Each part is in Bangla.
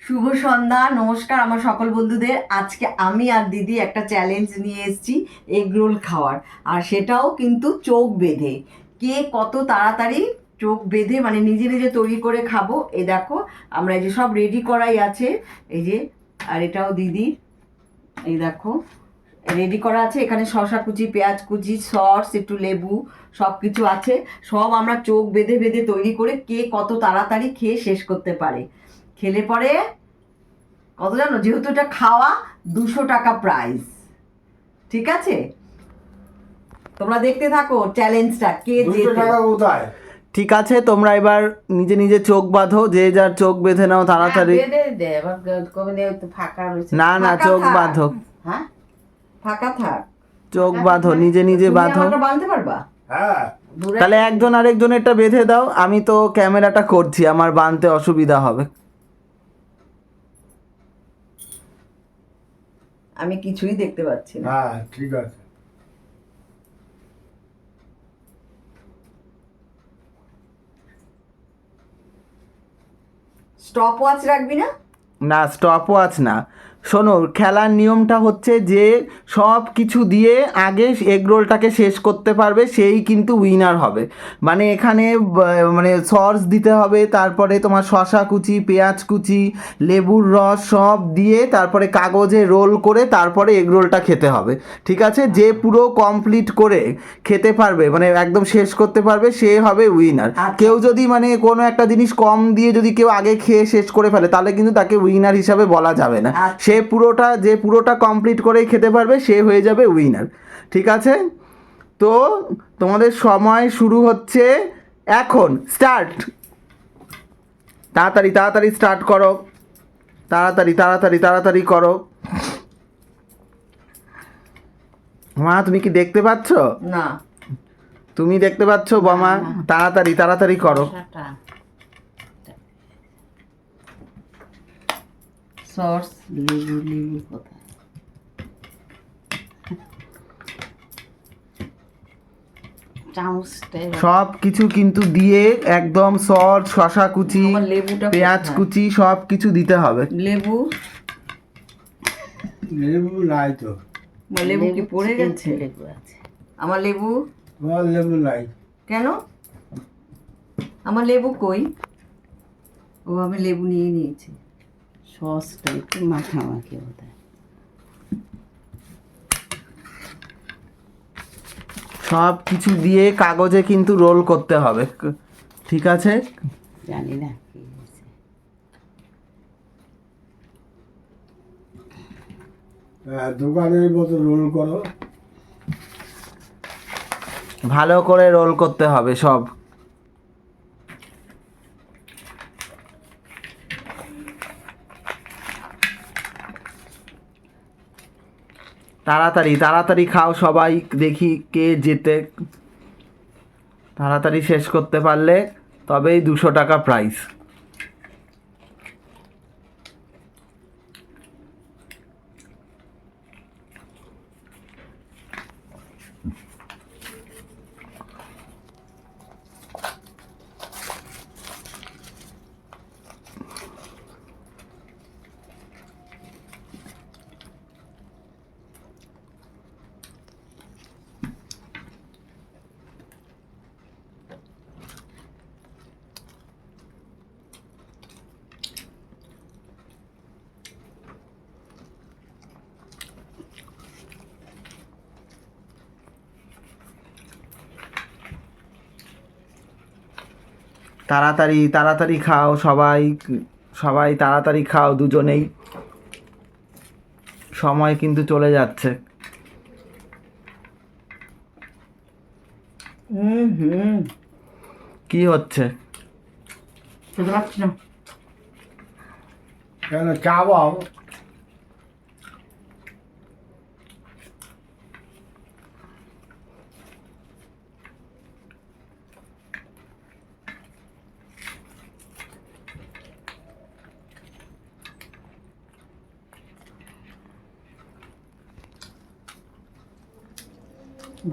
শুভ সন্ধ্যা, নমস্কার আমার সকল বন্ধুদের। আজকে আমি আর দিদি একটা চ্যালেঞ্জ নিয়ে এসেছি এগ রোল খাওয়ার, আর সেটাও কিন্তু চোখ বেঁধে। কে কত তাড়াতাড়ি চোখ বেঁধে মানে নিজে নিজে তৈরি করে খাবো। এই দেখো, আমরা এই যে সব রেডি করাই আছে, এই যে, আর এটাও দিদির। এই দেখো রেডি করা আছে, এখানে শসা কুচি, পেঁয়াজ কুচি, সস, একটু লেবু, সব কিছু আছে। সব আমরা চোখ বেঁধে বেঁধে তৈরি করে কে কত তাড়াতাড়ি খেয়ে শেষ করতে পারে। খেলে পরে কত জানো, যেহেতু এটা খাওয়া, 200 টাকা প্রাইজ। ঠিক আছে, তোমরা দেখতে থাকো চ্যালেঞ্জটা, কে জেতে। ঠিক আছে, তোমরা এবার নিজে নিজে চোখ বাঁধো, যে যার চোখ বেঁধে নাও তাড়াতাড়ি। না না, ফাঁকা চোখ থাক। বাঁধো, হ্যাঁ, ফাঁকা থাক, চোখ বাঁধো, নিজে নিজে তুমি বাঁধো। আমারটা বাঁধতে পারবা? হ্যাঁ, তাহলে একজন আরেকজনেরটা বেঁধে দাও, আমি তো ক্যামেরাটা করছি, আমার বাঁধতে অসুবিধা হবে। আমি কিছুই দেখতে পাচ্ছি না। হ্যাঁ, ঠিক আছে। স্টপ ওয়াচ রাখবি না? না, স্টপ ওয়াচ না। শোনো, খেলার নিয়মটা হচ্ছে যে সব কিছু দিয়ে আগে এগরোলটাকে শেষ করতে পারবে সেই কিন্তু উইনার হবে। মানে এখানে মানে সস দিতে হবে, তারপরে তোমার শসা কুচি, পেঁয়াজ কুচি, লেবুর রস সব দিয়ে তারপরে কাগজে রোল করে তারপরে এগরোলটা খেতে হবে। ঠিক আছে, যে পুরো কমপ্লিট করে খেতে পারবে, মানে একদম শেষ করতে পারবে, সে হবে উইনার। কেউ যদি মানে কোনো একটা জিনিস কম দিয়ে যদি কেউ আগে খেয়ে শেষ করে ফেলে, তাহলে কিন্তু তাকে উইনার হিসাবে বলা যাবে না। সে পুরোটা কমপ্লিট করেই খেতে পারবে, সে হয়ে যাবে উইনার। ঠিক আছে, তো তোমাদের সময় শুরু হচ্ছে এখন। স্টার্ট, তাড়াতাড়ি তাড়াতাড়ি স্টার্ট করো, তাড়াতাড়ি তাড়াতাড়ি তাড়াতাড়ি করো। মা, তুমি কি দেখতে পাচ্ছ? না। তুমি দেখতে পাচ্ছ বামা? তাড়াতাড়ি তাড়াতাড়ি করো। সস, লেবু, লেবু কোথায়? সব কিছু কিন্তু দিয়ে একদম সস, শসা কুচি, আমার লেবুটা পেঁয়াজ কোথায়? কুচি সব কিছু দিতে হবে। লেবু, লেবু নাই তো। লেবু কি পড়ে গেছে? আমার লেবু তোমার লেবু নাই। কেন? আমার লেবু কই? ও, আমি লেবু নিয়ে নিয়েছি। সসটা একটু মাখামাখি হতে হয়। সব কিছু দিয়ে কাগজে কিন্তু রোল করতে হবে। ঠিক আছে, জানি না কি হয়েছে। হ্যাঁ, দোকানের মতো রোল করো। ভালো করে রোল করতে হবে সব। তাড়াতাড়ি তাড়াতাড়ি খাও সবাই, দেখি কে জেতে। তাড়াতাড়ি শেষ করতে পারলে তবেই 200 টাকা প্রাইজ। তাড়াতাড়ি তাড়াতাড়ি খাও সবাই, সবাই তাড়াতাড়ি খাও, দুজনেই। সময় কিন্তু চলে যাচ্ছে। কি হচ্ছে? খেতে পারছি না। কেন চাবাও?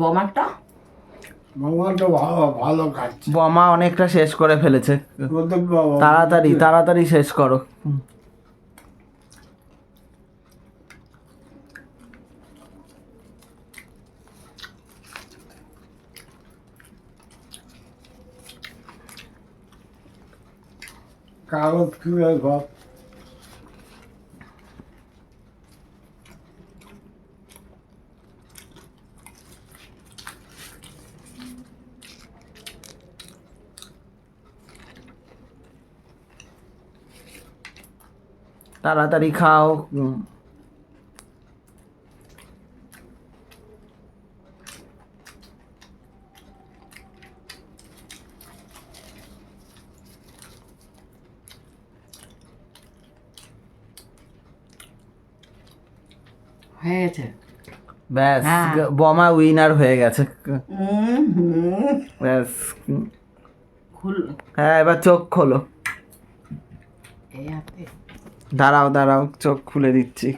বমারটা মামাটা ভালো ভালো খাচ্ছে। বোমা অনেকটা শেষ করে ফেলেছে। তাড়াতাড়ি তাড়াতাড়ি শেষ করো। কাগজ খুলে ঘর তাড়াতাড়ি খাও। হয়ে গেছে। ব্যাস, হ্যাঁ। বোমা উইনার হয়ে গেছে। হুম। ব্যাস। খুল হ্যাঁ, এবার চোখ খোলো। এই হাতে দাঁড়াও দাঁড়াও, চোখ খুলে দিচ্ছি।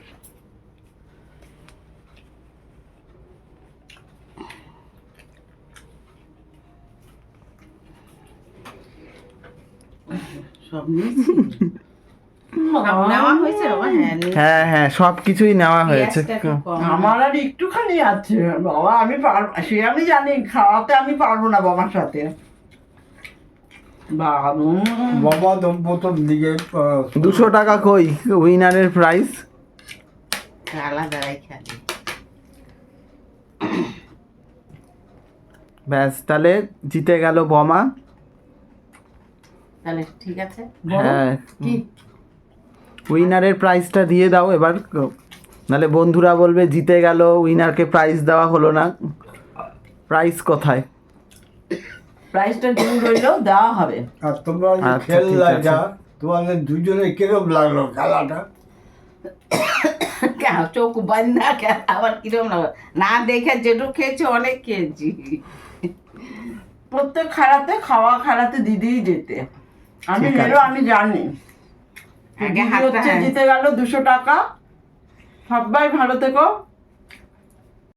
সব নিয়েছি। সব নেওয়া হয়েছে বাবা? হ্যাঁ নিয়েছি। হ্যাঁ হ্যাঁ, সব কিছুই নেওয়া হয়েছে। পেঁয়াজটা একটু কম। আমার আর একটুখানি আছে বাবা, আমি পারবো, সে আমি জানি, খাওয়াতে আমি পারবো না বাবার সাথে। বাবু বাবা তো প্রথম দিকে 200 টাকা কই উইনারের প্রাইস? আলাদাই খালি। ব্যাস, তাহলে জিতে গেল বোমা। তাহলে ঠিক আছে। হ্যাঁ, কি উইনারের প্রাইসটা দিয়ে দাও এবার, নাহলে বন্ধুরা বলবে জিতে গেল, উইনারকে প্রাইজ দেওয়া হলো না। প্রাইস কোথায়? প্রাইসটা দিন রইলেও দেওয়া হবে। আর তোমরা যে আচ্ছা, খেললা ঠিক আছে। যা, তোমাদের দুজনে কিরম লাগলো খেলাটা? কেন চোখ বন্ধ না কেন আবার কিরম লাগবে? না দেখে যেটুকু খেয়েছি অনেক খেয়েছি। প্রত্যেক খেলাতে দিদিই যেতে, আমি ঠিক আছে। হেরো, আমি জানি। আগে দিদি হাতটা হচ্ছে জিতে গেল 200 টাকা। সবাই ভালো থেকো।